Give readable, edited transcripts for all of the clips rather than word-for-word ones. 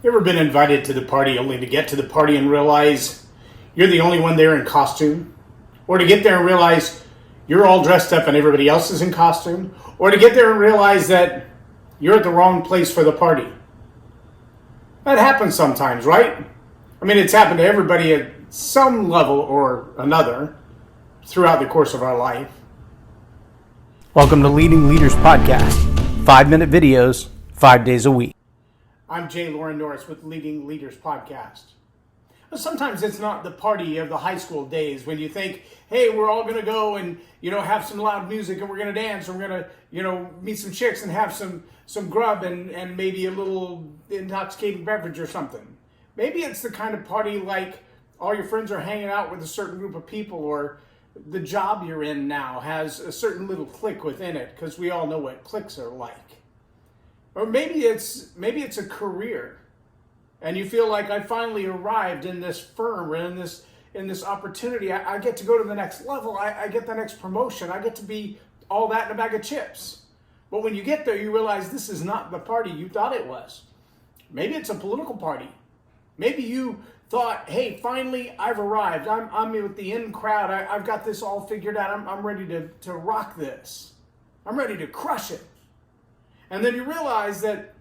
You ever been invited to the party only to get to the party and realize you're the only one there in costume? Or to get there and realize you're all dressed up and everybody else is in costume? Or to get there and realize that you're at the wrong place for the party? That happens sometimes, right? I mean, it's happened to everybody at some level or another throughout the course of our life. Welcome to Leading Leaders Podcast. 5-minute videos, 5 days a week. I'm Loren Norris with Leading Leaders Podcast. But sometimes it's not the party of the high school days when you think, hey, we're all going to go and, have some loud music and we're going to dance and we're going to, meet some chicks and have some grub and maybe a little intoxicating beverage or something. Maybe it's the kind of party like all your friends are hanging out with a certain group of people, or the job you're in now has a certain little clique within it, because we all know what cliques are like. Or maybe it's a career, and you feel like I finally arrived in this firm or in this opportunity. I get to go to the next level. I get the next promotion. I get to be all that in a bag of chips. But when you get there, you realize this is not the party you thought it was. Maybe it's a political party. Maybe you thought, hey, finally I've arrived. I'm with the in crowd. I've got this all figured out. I'm ready to rock this. I'm ready to crush it. And then you realize that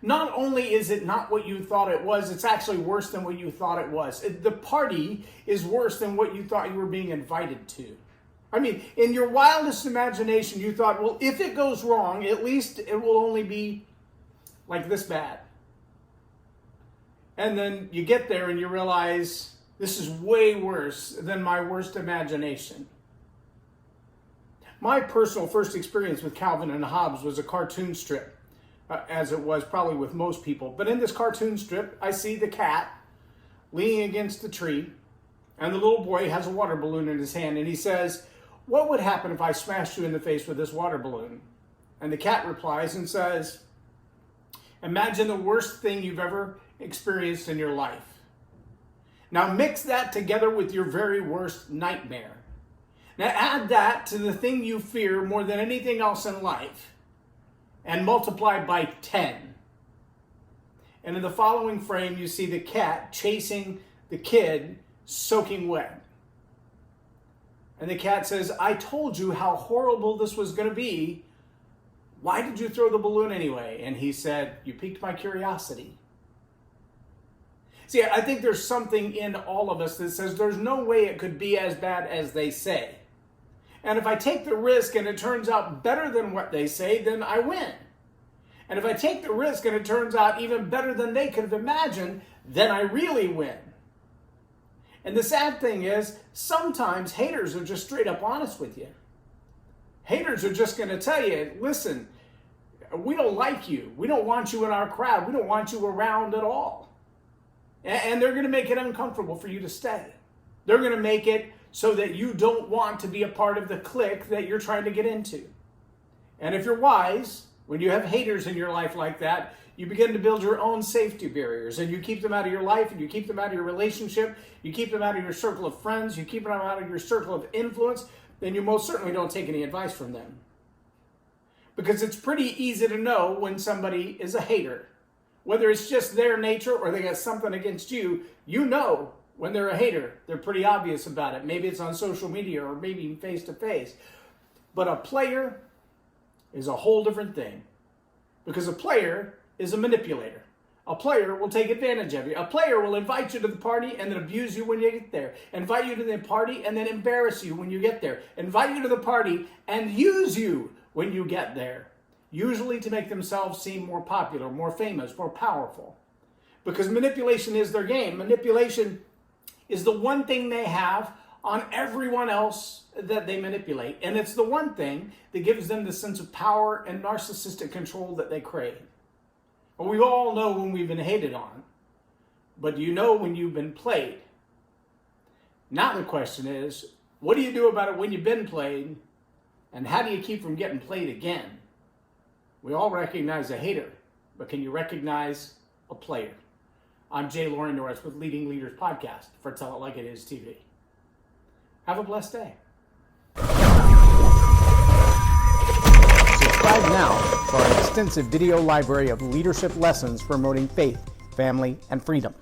not only is it not what you thought it was, it's actually worse than what you thought it was. The party is worse than what you thought you were being invited to. I mean, in your wildest imagination, you thought, well, if it goes wrong, at least it will only be like this bad. And then you get there and you realize this is way worse than my worst imagination. My personal first experience with Calvin and Hobbes was a cartoon strip, as it was probably with most people. But in this cartoon strip, I see the cat leaning against the tree, and the little boy has a water balloon in his hand, and he says, "What would happen if I smashed you in the face with this water balloon?" And the cat replies and says, "Imagine the worst thing you've ever experienced in your life. Now mix that together with your very worst nightmare. Now add that to the thing you fear more than anything else in life and multiply by 10. And in the following frame, you see the cat chasing the kid soaking wet. And the cat says, "I told you how horrible this was going to be. Why did you throw the balloon anyway?" And he said, "You piqued my curiosity." See, I think there's something in all of us that says there's no way it could be as bad as they say. And if I take the risk and it turns out better than what they say, then I win. And if I take the risk and it turns out even better than they could have imagined, then I really win. And the sad thing is, sometimes haters are just straight up honest with you. Haters are just going to tell you, listen, we don't like you. We don't want you in our crowd. We don't want you around at all. And they're going to make it uncomfortable for you to stay. They're going to make it so that you don't want to be a part of the clique that you're trying to get into. And if you're wise, when you have haters in your life like that, you begin to build your own safety barriers, and you keep them out of your life, and you keep them out of your relationship, you keep them out of your circle of friends, you keep them out of your circle of influence, then you most certainly don't take any advice from them. Because it's pretty easy to know when somebody is a hater. Whether it's just their nature or they got something against you, you know when they're a hater. They're pretty obvious about it. Maybe it's on social media or maybe face to face. But a player is a whole different thing. Because a player is a manipulator. A player will take advantage of you. A player will invite you to the party and then abuse you when you get there. Invite you to the party and then embarrass you when you get there. Invite you to the party and use you when you get there. Usually to make themselves seem more popular, more famous, more powerful. Because manipulation is their game. Manipulation is the one thing they have on everyone else that they manipulate. And it's the one thing that gives them the sense of power and narcissistic control that they crave. Well, we all know when we've been hated on. But do you know when you've been played? Now the question is, what do you do about it when you've been played? And how do you keep from getting played again? We all recognize a hater, but can you recognize a player? I'm Loren Norris with Leading Leaders Podcast for Tell It Like It Is TV. Have a blessed day. Subscribe now for our extensive video library of leadership lessons promoting faith, family, and freedom.